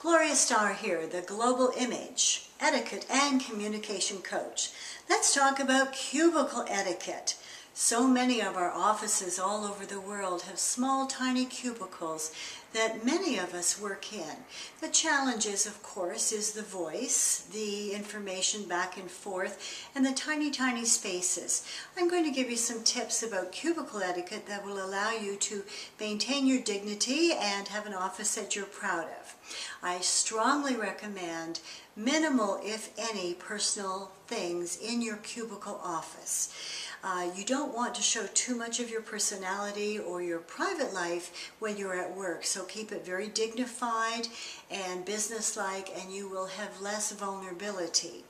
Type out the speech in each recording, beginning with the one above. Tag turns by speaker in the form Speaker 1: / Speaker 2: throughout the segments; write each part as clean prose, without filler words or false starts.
Speaker 1: Gloria Starr here, the Global Image, Etiquette and Communication Coach. Let's talk about cubicle etiquette. So many of our offices all over the world have small, tiny cubicles that many of us work in. The challenge is, of course, is the voice, the information back and forth, and the tiny, tiny spaces. I'm going to give you some tips about cubicle etiquette that will allow you to maintain your dignity and have an office that you're proud of. I strongly recommend minimal, if any, personal things in your cubicle office. You don't want to show too much of your personality or your private life when you're at work, so keep it very dignified and businesslike, and you will have less vulnerability.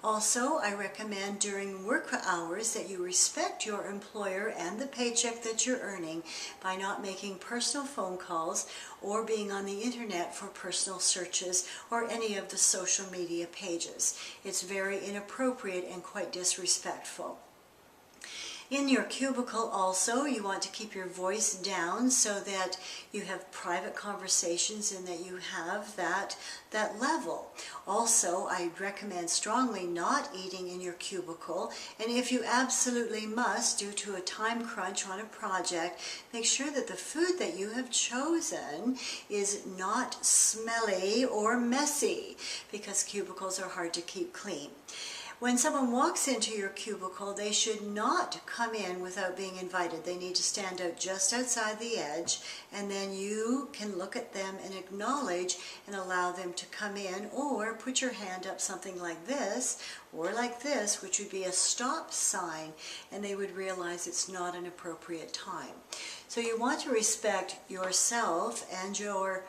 Speaker 1: Also, I recommend during work hours that you respect your employer and the paycheck that you're earning by not making personal phone calls or being on the internet for personal searches or any of the social media pages. It's very inappropriate and quite disrespectful. In your cubicle also, you want to keep your voice down so that you have private conversations and that you have that level. Also, I recommend strongly not eating in your cubicle, and if you absolutely must, due to a time crunch on a project, make sure that the food that you have chosen is not smelly or messy, because cubicles are hard to keep clean. When someone walks into your cubicle, they should not come in without being invited. They need to stand out just outside the edge, and then you can look at them and acknowledge and allow them to come in, or put your hand up something like this or like this, which would be a stop sign, and they would realize it's not an appropriate time. So you want to respect yourself and your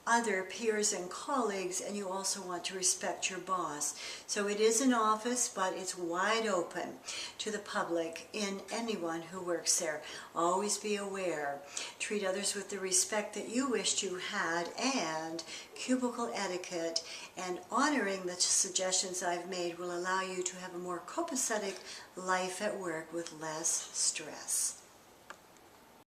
Speaker 1: other peers and colleagues, and you also want to respect your boss. So it is an office, but it's wide open to the public and anyone who works there. Always be aware. Treat others with the respect that you wished you had, and cubicle etiquette and honoring the suggestions I've made will allow you to have a more copacetic life at work with less stress.